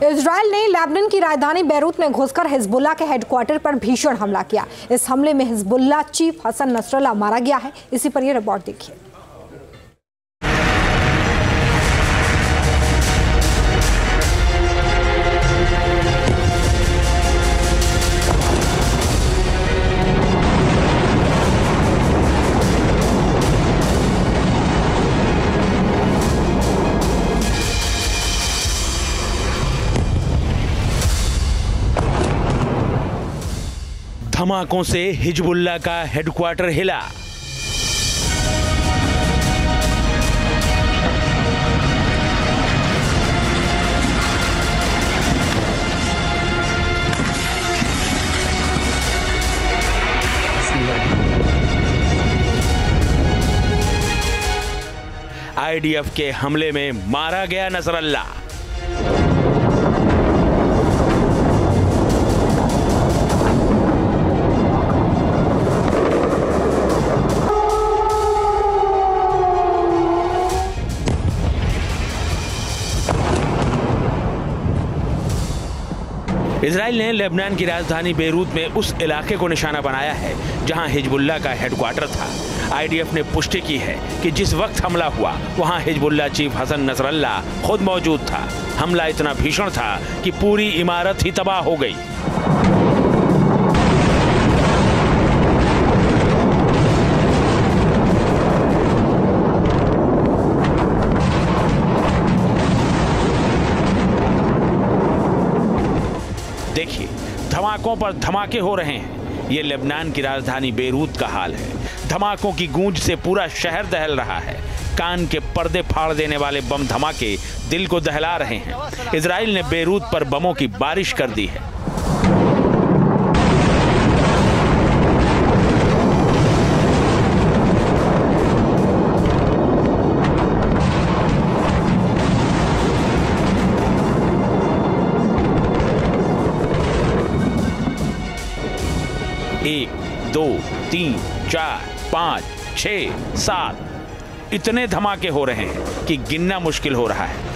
Israel ने Lebanon की राजधानी बैरूत में घुसकर हिजबुल्लाह के हेडक्वार्टर पर भीषण हमला किया। इस हमले में हिजबुल्लाह चीफ हसन नसरल्लाह मारा गया है। इसी पर यह रिपोर्ट देखिए। धमाकों से हिजबुल्लाह का हेडक्वार्टर हिला। आईडीएफ के हमले में मारा गया नसरल्लाह। इजराइल ने लेबनान की राजधानी बैरूत में उस इलाके को निशाना बनाया है जहां हिजबुल्लाह का हेडक्वार्टर था। आईडीएफ ने पुष्टि की है कि जिस वक्त हमला हुआ वहां हिजबुल्लाह चीफ हसन नसरल्लाह खुद मौजूद था। हमला इतना भीषण था कि पूरी इमारत ही तबाह हो गई। देखिए, धमाकों पर धमाके हो रहे हैं। ये लेबनान की राजधानी बैरूत का हाल है। धमाकों की गूंज से पूरा शहर दहल रहा है। कान के पर्दे फाड़ देने वाले बम धमाके दिल को दहला रहे हैं। इजराइल ने बैरूत पर बमों की बारिश कर दी है। एक, दो, तीन, चार, पाँच, 6, 7 इतने धमाके हो रहे हैं कि गिनना मुश्किल हो रहा है।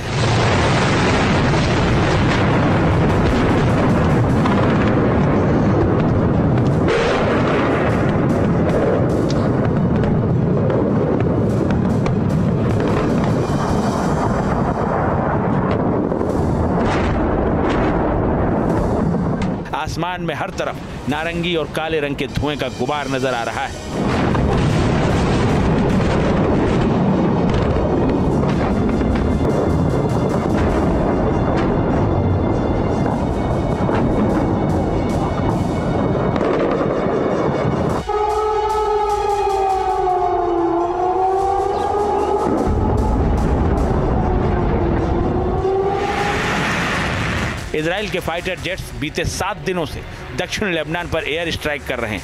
आसमान में हर तरफ नारंगी और काले रंग के धुएं का गुबार नजर आ रहा है। इजराइल के फाइटर जेट्स बीते 7 दिनों से दक्षिण लेबनान पर एयर स्ट्राइक कर रहे हैं।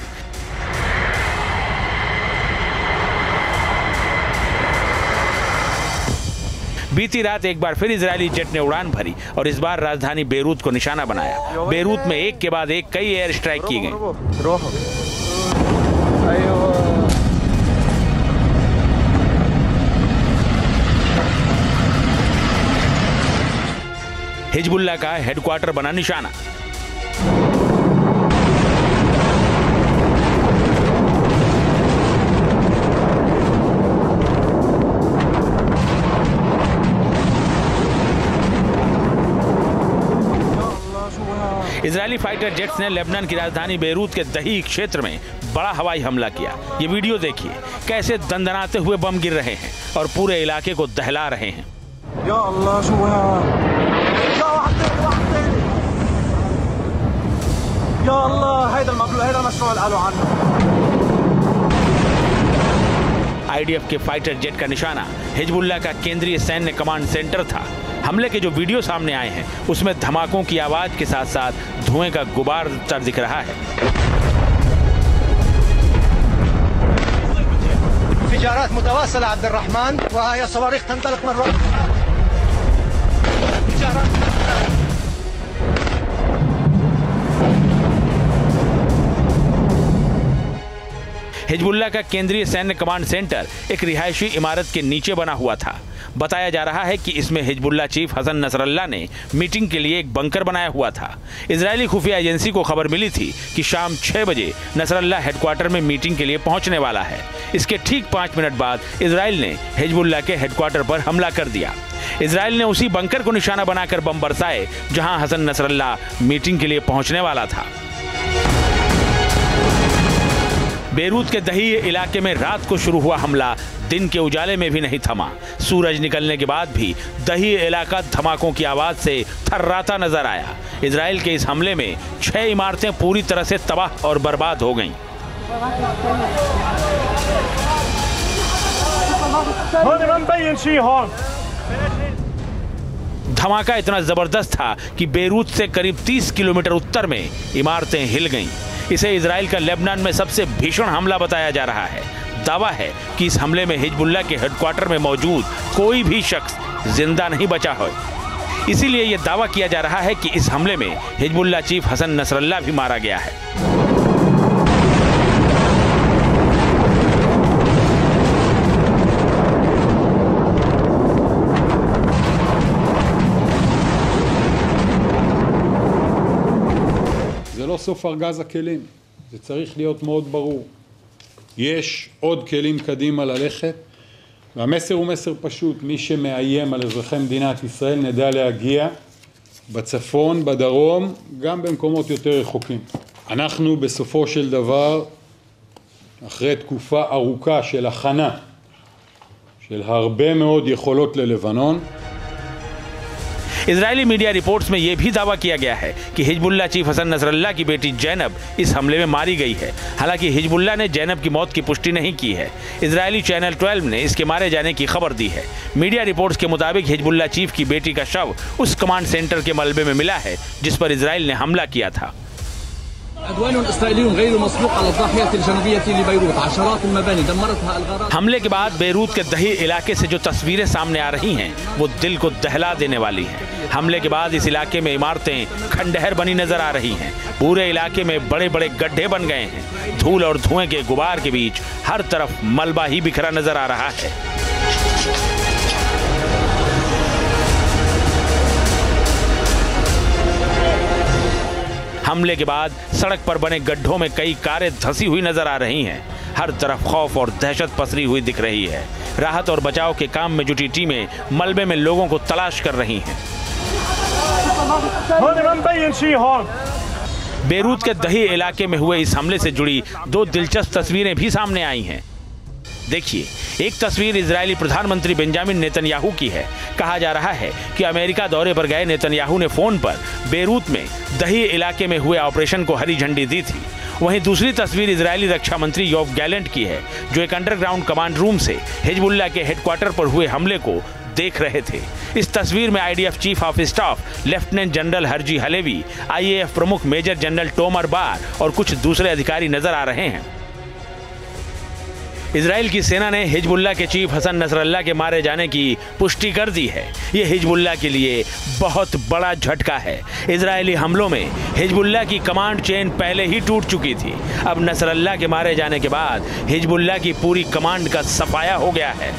बीती रात एक बार फिर इजरायली जेट ने उड़ान भरी और इस बार राजधानी बैरूत को निशाना बनाया। बैरूत में एक के बाद एक कई एयर स्ट्राइक की गई। हिजबुल्लाह का हेडक्वार्टर बना निशाना। इजरायली फाइटर जेट्स ने लेबनान की राजधानी बैरूत के दही क्षेत्र में बड़ा हवाई हमला किया। ये वीडियो देखिए, कैसे दंदनाते हुए बम गिर रहे हैं और पूरे इलाके को दहला रहे हैं। या आईडीएफ के फाइटर जेट का निशाना हिजबुल्लाह का केंद्रीय सैन्य कमांड सेंटर था। हमले के जो वीडियो सामने आए हैं उसमें धमाकों की आवाज के साथ साथ धुएं का गुबार दिख रहा है। इंफिजारात मुतवासिला अब्दुल रहमान वहां सवारिख तंतलिक मर्रा। हिजबुल्लाह का केंद्रीय सैन्य कमांड सेंटर एक रिहायशी इमारत के नीचे बना हुआ था। बताया जा रहा है कि इसमें हिजबुल्लाह चीफ हसन नसरल्लाह ने मीटिंग के लिए एक बंकर बनाया हुआ था। इजरायली खुफिया एजेंसी को खबर मिली थी कि शाम 6 बजे नसरल्लाह हेडक्वार्टर में मीटिंग के लिए पहुंचने वाला है। इसके ठीक 5 मिनट बाद इजराइल ने हिजबुल्लाह के हेडक्वार्टर पर हमला कर दिया। इजराइल ने उसी बंकर को निशाना बनाकर बम बरसाए जहां हसन नसरल्लाह मीटिंग के लिए पहुंचने वाला था। बेरूत के दही इलाके में रात को शुरू हुआ हमला दिन के उजाले में भी नहीं थमा। सूरज निकलने के बाद भी दही इलाका धमाकों की आवाज से थर्राता नजर आया। इजराइल के इस हमले में 6 इमारतें पूरी तरह से तबाह और बर्बाद हो गईं। धमाका इतना जबरदस्त था कि बेरूत से करीब 30 किलोमीटर उत्तर में इमारतें हिल गईं। इसे इजराइल का लेबनान में सबसे भीषण हमला बताया जा रहा है। दावा है कि इस हमले में हिजबुल्लाह के हेडक्वार्टर में मौजूद कोई भी शख्स जिंदा नहीं बचा है। इसीलिए यह दावा किया जा रहा है कि इस हमले में हिजबुल्लाह चीफ हसन नसरल्लाह भी मारा गया है। זה לא סוף ארגז הכלים, זה צריך להיות מאוד ברור. יש עוד כלים קדימה ללכת, והמסר הוא מסר פשוט, מי שמאיים על אזרחי מדינת ישראל נדע להגיע בצפון, בדרום, גם במקומות יותר רחוקים. אנחנו בסופו של דבר, אחרי תקופה ארוכה של הכנה, של הרבה מאוד יכולות ללבנון, इजरायली मीडिया रिपोर्ट्स में यह भी दावा किया गया है कि हिजबुल्लाह चीफ हसन नसरल्लाह की बेटी जैनब इस हमले में मारी गई है। हालांकि हिजबुल्लाह ने जैनब की मौत की पुष्टि नहीं की है। इजरायली चैनल 12 ने इसके मारे जाने की खबर दी है। मीडिया रिपोर्ट्स के मुताबिक हिजबुल्लाह चीफ की बेटी का शव उस कमांड सेंटर के मलबे में मिला है जिस पर इजराइल ने हमला किया था। हमले के बाद बेरूत के दही इलाके से जो तस्वीरें सामने आ रही हैं वो दिल को दहला देने वाली हैं। हमले के बाद इस इलाके में इमारतें खंडहर बनी नजर आ रही हैं। पूरे इलाके में बड़े बड़े गड्ढे बन गए हैं। धूल और धुएं के गुबार के बीच हर तरफ मलबा ही बिखरा नजर आ रहा है। हमले के बाद सड़क पर बने गड्ढों में कई कारें धंसी हुई नजर आ रही हैं। हर तरफ खौफ और दहशत पसरी हुई दिख रही है। राहत और बचाव के काम में जुटी टीमें मलबे में लोगों को तलाश कर रही हैं। बेरूत के दही इलाके में हुए इस हमले से जुड़ी 2 दिलचस्प तस्वीरें भी सामने आई हैं। देखिए, एक तस्वीर इजरायली प्रधानमंत्री बेंजामिन नेतन्याहू की है। कहा जा रहा है कि अमेरिका दौरे पर गए नेतन्याहू ने फोन पर बेरूत में दही इलाके में हुए ऑपरेशन को हरी झंडी दी थी। वहीं दूसरी तस्वीर इजरायली रक्षा मंत्री योव गैलेंट की है, जो एक अंडरग्राउंड कमांड रूम से हिजबुल्लाह के हेडक्वार्टर पर हुए हमले को देख रहे थे। इस तस्वीर में IDF chief of staff lieutenant general Harji Halevi, IAF प्रमुख मेजर जनरल टोमर बार और कुछ दूसरे अधिकारी नजर आ रहे हैं। इजराइल की सेना ने हिजबुल्लाह के चीफ हसन नसरल्लाह के मारे जाने की पुष्टि कर दी है। ये हिजबुल्लाह के लिए बहुत बड़ा झटका है। इजरायली हमलों में हिजबुल्लाह की कमांड चेन पहले ही टूट चुकी थी। अब नसरल्लाह के मारे जाने के बाद हिजबुल्लाह की पूरी कमांड का सफाया हो गया है।